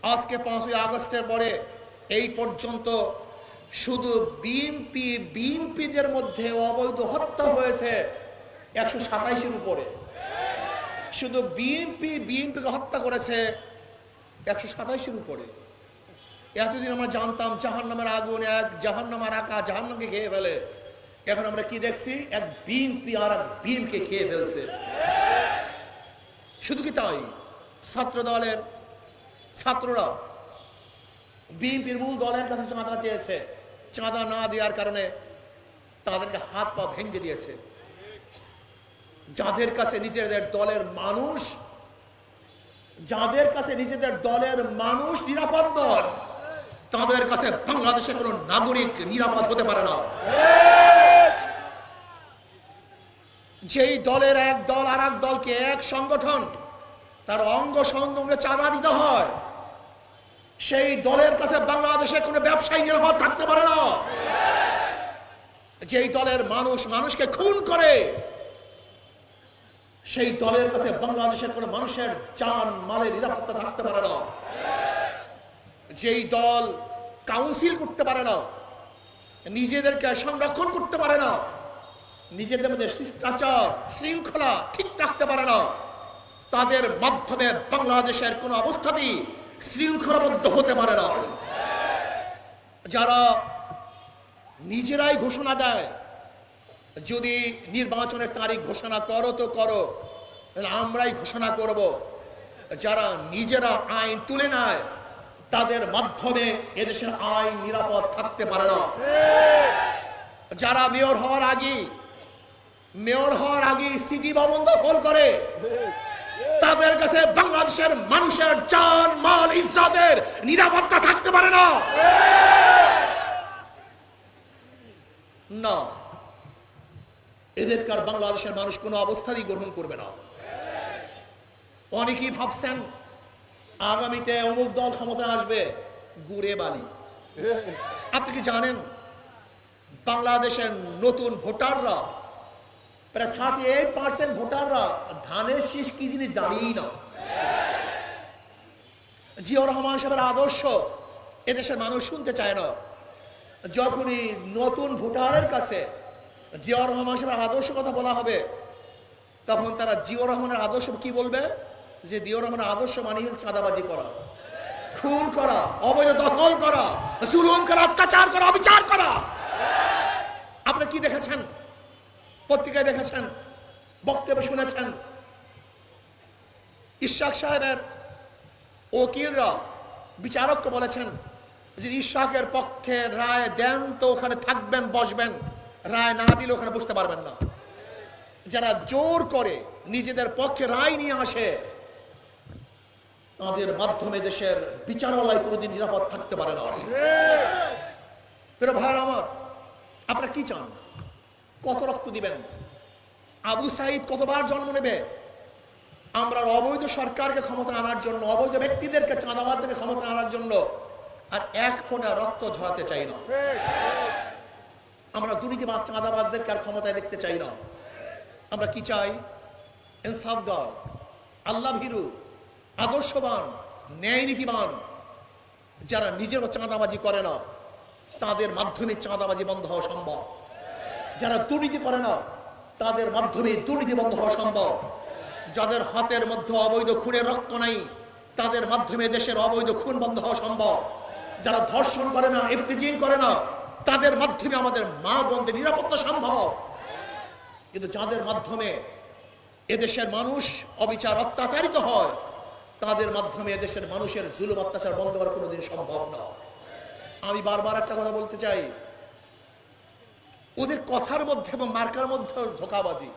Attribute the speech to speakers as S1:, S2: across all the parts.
S1: আজকে 5ই আগস্টের পরে এই পর্যন্ত শুধু বিএনপিদের মধ্যে অবৈধ হত্যা হয়েছে 127-এর উপরে। শুধু বিএনপিকে হত্যা করেছে 127-এর উপরে। এতদিন আমরা জানতাম জাহান্নামের আগুন, এক জাহান্নামের আকা জাহান্নামকে খেয়ে ফেলে। এখন আমরা কি দেখছি? এক বিএনপি আর এক বিএনপিকে খেয়ে ফেলছে। শুধু কি তাই, ছাত্র দলের ছাত্ররা বিএনপির মূল দলের কাছে চাঁদা চেয়েছে, চাঁদা না দেওয়ার কারণে তাদেরকে হাত পা ভেঙে দিয়েছে। যাদের কাছে নিজেদের দলের মানুষ নিরাপদ নয়, তাদের কাছে বাংলাদেশের কোন নাগরিক নিরাপদ হতে পারে না। যেই দলের এক দল আর এক দলকে, এক সংগঠন তার অঙ্গ সঙ্গে চাঁদা দিতে হয়, সেই দলের কাছে বাংলাদেশে কোনো ব্যবসায়ী নিরাপদ থাকতে পারে না। যেই দলের মানুষকে খুন করে, সেই দলের কাছে বাংলাদেশের কোনো মানুষের জান মালের নিরাপত্তা থাকতে পারে না। যেই দল কাউন্সিল করতে পারে না, নিজেদেরকে সংরক্ষণ করতে পারে না, নিজেদের মধ্যে শিষ্টাচার শৃঙ্খলা ঠিক রাখতে পারে না, তাদের মাধ্যমে বাংলাদেশের কোনো অবস্থাতেই শৃঙ্খলাবদ্ধ হতে পারে না। যারা নিজেরাই ঘোষণা দেয়, যদি নির্বাচনের তারিখ ঘোষণা করো তো করো, আমরাই ঘোষণা করব, যারা নিজেরা আইন তুলে নেয়, তাদের মাধ্যমে এদেশের আইন নিরাপদ থাকতে পারে না। যারা মেয়র হওয়ার আগে সিটি ভবন দখল করে, তাদের কাছে বাংলাদেশের মানুষের জান মাল ইজ্জতের নিরাপত্তা থাকতে পারে না। না, এদেরকে আর বাংলাদেশের মানুষ কোনো অবস্থাতেই গ্রহণ করবে না। অনেকেই ভাবছেন আগামীতে অমুক দল ক্ষমতায় আসবে, গুড়ে বালি। আপনি কি জানেন বাংলাদেশের নতুন ভোটাররা, প্রায় 38% ভোটাররা ধানের শীষ কি জিনিস জানেই না। জিয়াউর রহমান সাহেবের আদর্শ এদেশের মানুষ শুনতে চায় না। যখনই নতুন ভোটারের কাছে জিয়াউর রহমান সাহেবের আদর্শ কথা বলা হবে, তখন তারা জিয়াউর রহমানের আদর্শ কি বলবে? যে জিয়াউর রহমানের আদর্শ মানে হল চাঁদাবাজি করা, খুন করা, অবৈধ দখল করা, জুলুম করা, অত্যাচার করা, অবিচার করা। আপনি কি দেখেছেন? পত্রিকায় দেখেছেন, বক্তব্য শুনেছেন, ইশাক সাহেবের ওকিলরা বিচারককে বলেছেন যে ইশাকের পক্ষে রায় দেন তো ওখানে থাকবেন, বসবেন, রায় না দিলে ওখানে বসতে পারবেন না। যারা জোর করে নিজেদের পক্ষে রায় নিয়ে আসে, তাদের মাধ্যমে দেশের বিচারালয় কোনোদিন নিরাপদ থাকতে পারে না। ভাইরা আমার, আপনারা কি চান? কত রক্ত দিবেন? আবু সাইদ কতবার জন্ম নেবে? আমরা অবৈধ সরকারকে ক্ষমতা আনার জন্য, অবৈধ ব্যক্তিদেরকে, চাঁদাবাজদেরকে ক্ষমতা আনার জন্য আর এক ফোঁটা রক্ত ঝরাতে চাই না। আমরা দুর্নীতিবাজ চাঁদাবাজদেরকে আর ক্ষমতায় দেখতে চাই না। আমরা কি চাই? ইনসাফগার, আল্লাহ ভীরু, আদর্শবান, ন্যায় নীতিবান, যারা নিজেরও চাঁদাবাজি করে না, তাদের মাধ্যমে চাঁদাবাজি বন্ধ হওয়া সম্ভব। যারা দুর্নীতি করে না, তাদের মাধ্যমে দুর্নীতি বন্ধ হওয়া সম্ভব। যাদের হাতের মধ্যে অবৈধ খুনের রক্ত নাই, তাদের মাধ্যমে দেশের অবৈধ খুন বন্ধ হওয়া সম্ভব। যারা ধর্ষণ করে না, ইফতিজিং করে না, তাদের মাধ্যমে আমাদের মা বোনদের নিরাপত্তা সম্ভব। কিন্তু যাদের মাধ্যমে এদেশের মানুষ অবিচার অত্যাচারিত হয়, তাদের মাধ্যমে এদেশের মানুষের জুলুম অত্যাচার বন্ধ করা কোনোদিন সম্ভব না। আমি বারবার একটা কথা বলতে চাই, ওদের কথার মধ্যে এবং মার্কার মধ্যে ধোঁকাবাজি।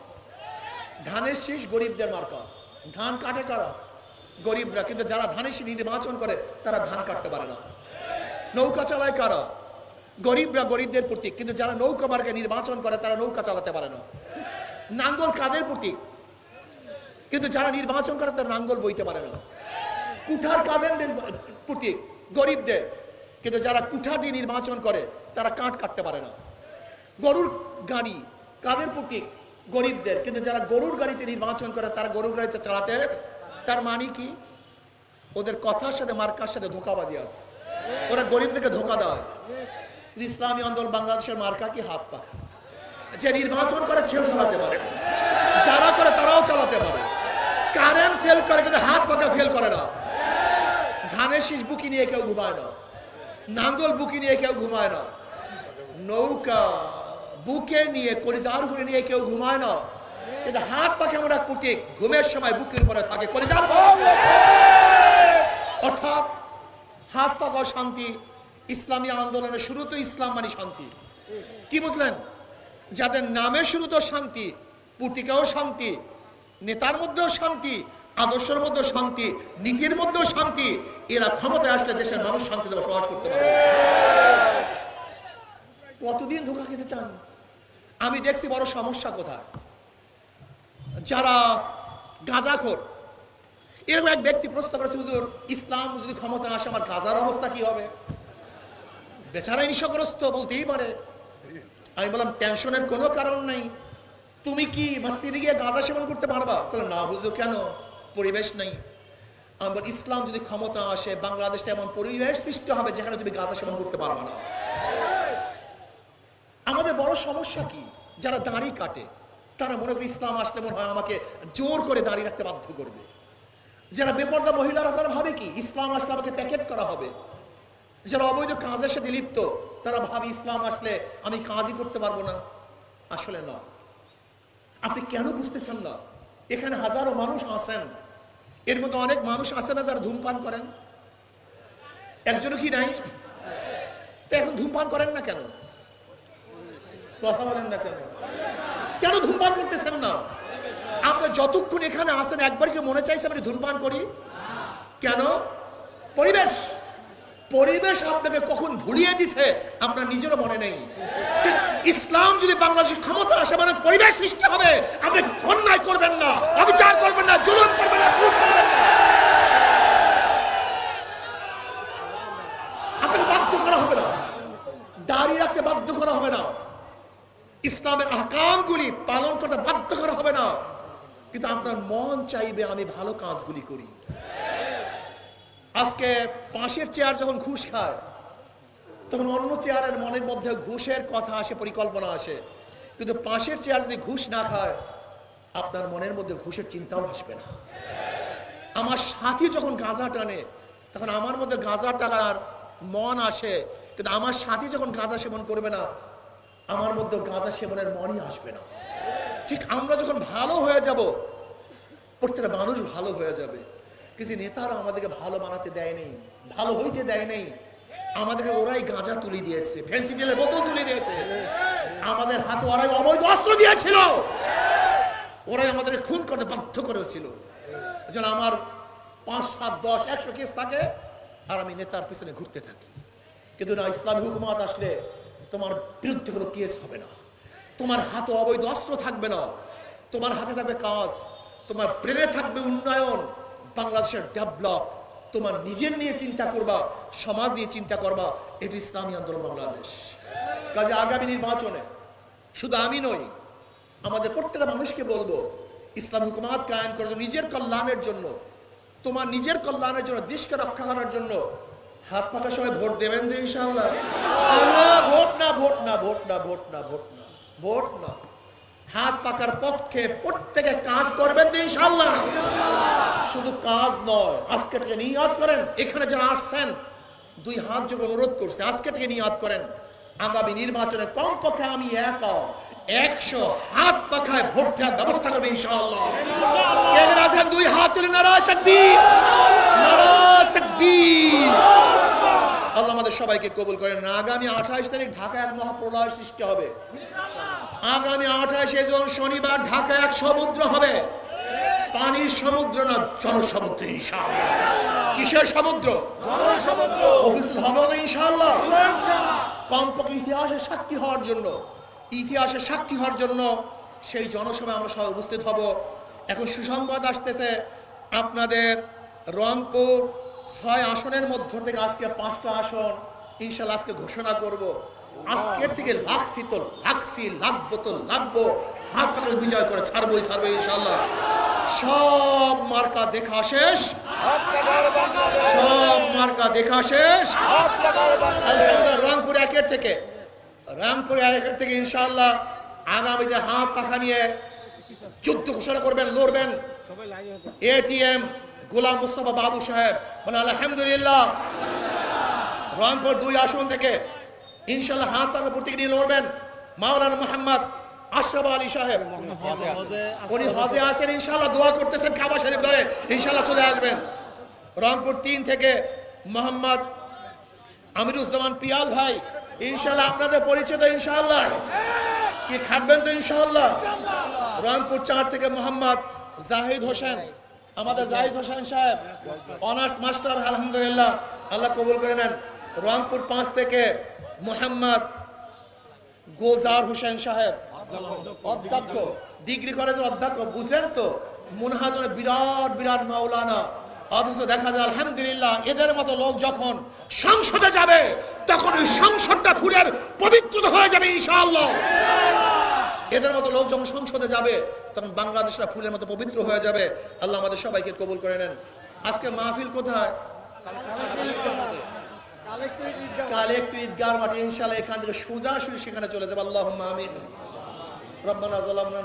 S1: ধানের শীষ গরিবদের মার্কা, ধান কাটে কারা? গরিবরা। কিন্তু যারা ধানের শীষ নির্বাচন করে, তারা ধান কাটতে পারে না। নৌকা চালায় কারা? গরিবরা, গরিবদের প্রতীক। কিন্তু যারা নৌকা মার্কা নির্বাচন করে, তারা নৌকা চালাতে পারে না। নাঙ্গল কাদের প্রতীক? কিন্তু যারা নির্বাচন করে, তারা নাঙ্গল বইতে পারে না। কুঠার কাদের প্রতীক? গরিবদের। কিন্তু যারা কুঠা দিয়ে নির্বাচন করে, তারা কাঠ কাটতে পারে না। গরুর গাড়ি কাদের প্রতীক? গরিবদের। কিন্তু যারা গরুর গাড়িতে নির্বাচন করে, তারা গরুর গাড়িতে চালাতে, তার মানে কি? ওদের কথার সাথে মার্কার সাথে ধোকাবাজি আছে। ওরা গরিবদেরকে ধোকা দেয়। ইসলামী আন্দোলন বাংলাদেশের মার্কা কি? হাত পা। যে নির্বাচন করে ছেড়ে চালাতে পারে, যারা করে তারাও চালাতে পারে। কারেন্ট ফেল করে কিন্তু হাত পাকা ফেল করে না। ধানের শীষ বুকি নিয়ে কেউ ঘুমায় না, নাঙ্গল বুকি নিয়ে কেউ ঘুমায় না, নৌকা বুকে নিয়ে কলিজার উপরে নিয়ে কেউ ঘুমায় না। কিন্তু হাত পা কেমন এক পুটিক ঘুমের সময় বুকের উপরে থাকে কলিজার। অর্থাৎ হাত পাকা শান্তি। ইসলামী আন্দোলনের শুরু তো ইসলাম মানে শান্তি। কি বুঝলেন? যাদের নামে শুরু তো শান্তি, পুটিকাও শান্তি, নেতার মধ্যেও শান্তি, আদর্শের মধ্যেও শান্তি, নীতির মধ্যেও শান্তি, এরা ক্ষমতায় আসলে দেশের মানুষ শান্তিতে বসবাস করতে পারবে। কতদিন ধোঁকা খেতে চান? আমি দেখছি বড় সমস্যা কোথায়, যারা গাঁজাখোর। এরকম এক ব্যক্তি প্রশ্ন করেছে, হুজুর ইসলাম যদি ক্ষমতায় আসে আমার গাঁজার অবস্থা কি হবে? বেচারাই নিশাগ্রস্ত, বলতেই পারে। আমি বললাম টেনশনের কোনো কারণ নেই, তুমি কি মসজিদে গিয়ে গাঁজা সেবন করতে পারবা? বললাম না হুজুর, কেন? পরিবেশ নেই। আমি বল ইসলাম যদি ক্ষমতা আসে বাংলাদেশটা এমন পরিবেশ সৃষ্টি হবে যেখানে তুমি গাঁজা সেবন করতে পারবা না। আমাদের বড় সমস্যা কি? যারা দাড়ি কাটে তারা মনে করে ইসলাম আসলে মনে হয় আমাকে জোর করে দাড়ি রাখতে বাধ্য করবে। যারা বেপর্দা মহিলারা তারা ভাবে কি ইসলাম আসলে আমাকে প্যাকেট করা হবে। যারা অবৈধ কাজের সাথে লিপ্ত তারা ভাবে ইসলাম আসলে আমি কাজই করতে পারবো না। আসলে না। আপনি কেন বুঝতেছেন না? এখানে হাজারো মানুষ আছেন, এর মধ্যে অনেক মানুষ আছে না যারা ধূমপান করেন? একজনও কি নাই? তো এখন ধূমপান করেন না কেন? কথা বলেন না কেন? কেন ধূমপান করতেছেন না? আপনি যতক্ষণ এখানে আসেন একবার কি মনে চাইছে আপনি ধূমপান করি? কেন? পরিবেশ। পরিবেশ আপনাকে কখন ভুলিয়ে দিছে আপনার নিজেরও মনে নেই। ইসলাম যদি বাংলাদেশের ক্ষমতা আসে মানে পরিবেশ সৃষ্টি হবে। আপনি অন্যায় করবেন না, অবিচার করবেন না, জুলুম করবেন না, চুপ করবেন না। আপনাকে বাধ্য করা হবে না, দাঁড়িয়ে রাখতে বাধ্য করা হবে না, ইসলামের আহকামগুলি পালন করতে বাধ্য করা হবে না। কিন্তু আপনার মন চাইবে আমি ভালো কাজগুলি করি। আজকে পাশের চেয়ার যখন ঘুষ খায় তখন অন্য চেয়ারের মনের মধ্যে ঘুষের কথা আসে, পরিকল্পনা আসে। কিন্তু পাশের চেয়ার যদি ঘুষ না খায় আপনার মনের মধ্যে ঘুষের চিন্তাও আসবে না। আমার সাথী যখন গাঁজা টানে তখন আমার মধ্যে গাঁজা টানার মন আসে, কিন্তু আমার সাথী যখন গাঁজা সেবন করবে না আমার মধ্যে গাঁজা সেবনের মনই আসবে না। ঠিক আমরা যখন ভালো হয়ে যাব প্রত্যেকটা মানুষ ভালো হয়ে যাবে। কিছু নেতারা আমাদেরকে ভালো বানাতে দেয় নেই, ভালো হইতে দেয় নেই। আমাদেরকে ওরাই গাঁজা তুলে দিয়েছে, ফেন্সিডিলের বোতল তুলে দিয়েছে, আমাদের হাতে ওরাই অবৈধ অস্ত্র দিয়েছিল, ওরাই আমাদের খুন করতে বাধ্য করেছিল। যেন আমার 5, 7, 10, 100 কেস থাকে আর আমি নেতার পিছনে ঘুরতে থাকি। কিন্তু না, ইসলামী হুকুমত আসলে তোমার বিরুদ্ধে কোনো কেস হবে না, তোমার হাতে অবৈধ অস্ত্র থাকবে না, তোমার হাতে থাকবে কাজ, তোমার ব্রেনে থাকবে উন্নয়ন, বাংলাদেশের ডেভেলপ, তোমার নিজের নিয়ে চিন্তা করবা, সমাজ নিয়ে চিন্তা করবা। এটি ইসলামী আন্দোলন বাংলাদেশ। কাজে আগামী নির্বাচনে শুধু আমি নই, আমাদের প্রত্যেকটা মানুষকে বলবো ইসলামী হুকুমত কায়েম করার জন্য, নিজের কল্যাণের জন্য, তোমার নিজের কল্যাণের জন্য, দেশকে রক্ষা করার জন্য হাত পাকার সময় ভোট দেবেন তো ইনশাআল্লাহ? ভোট না, ভোট না, ভোট না, ভোট না, ভোট না, ভোট না। হাত পাকার পক্ষে প্রত্যেকে কাজ করবেন তো ইনশাআল্লাহ? শুধু কাজ নয়, আজকে থেকে নিয়ত করেন। এখানে যারা আসছেন 2 হাত যোগ অনুরোধ করছে, আজকে থেকে নিয়ত করেন আগামী নির্বাচনে কমপক্ষে আমি 100 হাত পাখায় ভোট দেওয়ার ব্যবস্থা করবে ইনশাআল্লাহ। 2 হাত তুলে নারায়ে তাকবীর, নারায়ে তাকবীর। আল্লাহ আমাদের সবাইকে কবুল করেন। আগামী 28 তারিখ ঢাকায় এক মহাপ্রলয় সৃষ্টি হবে। আগামী 28 শনিবার ঢাকায় এক সমুদ্র হবে, পানির সমুদ্র না, জনসমুদ্র ইনশাআল্লাহ। কিসের সমুদ্র? জনসমুদ্র। অফিসিয়াল হবে না ইনশাআল্লাহ। কমপক্ষে ইতিহাসের সাক্ষী হওয়ার জন্য, ইতিহাসের সাক্ষী হওয়ার জন্য সেই জনসভায় আমরা সবাই উপস্থিত হব। এখন সুসংবাদ আসতেছে, আপনাদের রংপুর 6 আসনের মধ্য থেকে আজকে 5টা আসন ইনশাআল্লাহ আজকে ঘোষণা করব। আজকের থেকে লাগছি তো লাগছি, লাগবো তো লাগবো, হাত পাকে বিজয় করে ছাড়বো ইনশাআল্লাহ। সব মার্কা দেখা শেষ, সব মার্কা দেখা শেষ। আলহামদুলিল্লাহ, রংপুর একের থেকে ইনশাআল্লাহ আগামীতে হাত পাখা নিয়ে যুদ্ধ ঘোষণা করবেন, লড়বেন। এটিএম গোলাম মুস্তফা বাবু সাহেব মানে আলহামদুলিল্লাহ রংপুর 2 আসন থেকে ইনশাআল্লাহ হাত পাখা প্রতীক নিয়ে লড়বেন। মাওলানা মোহাম্মদ আশরাফ আলী সাহেব উনি হজে আছেন, ইনশাআল্লাহ দোয়া করতেছেন কাবা শরীফ ধরে, ইনশাআল্লাহ চলে আসবেন। রংপুর 3 থেকে মোহাম্মদ আমিরুজ্জামান পিয়াল ভাই, ইনশাআল্লাহ আপনাদের পরিচিত, ইনশাআল্লাহ কি খাটবেন তো ইনশাআল্লাহ। রংপুর 4 থেকে মোহাম্মদ জাহিদ হোসেন, আমাদের জাহিদ হোসেন সাহেব অনার্স মাস্টার, আলহামদুলিল্লাহ আল্লাহ কবুল করে নেন। রংপুর 5 থেকে মোহাম্মদ গোলজার হোসেন সাহেব, অধ্যক্ষ, ডিগ্রি কলেজের অধ্যক্ষ, বুঝলেন তো মুনহাজনে বিরাট বিরাট মাওলানা। অথচ দেখা যায় আলহামদুলিল্লাহ এদের মতো লোক যখন সংসদে যাবে তখন ওই সংসদটা ফুলের পবিত্রতা হয়ে যাবে ইনশাআল্লাহ। এদের মতো লোক যখন সংসদে যাবে তখন বাংলাদেশটা ফুলের মতো পবিত্র হয়ে যাবে। আল্লাহ আমাদের সবাইকে কবুল করে নেন। আজকে মাহফিল কোথায়? কালেক্টর ঈদগাহ মাঠে, ইনশাআল্লাহ এখান থেকে সোজাসুজি সেখানে চলে যাবে। আল্লাহুম্মা আমিন। রব্বানা যালামনা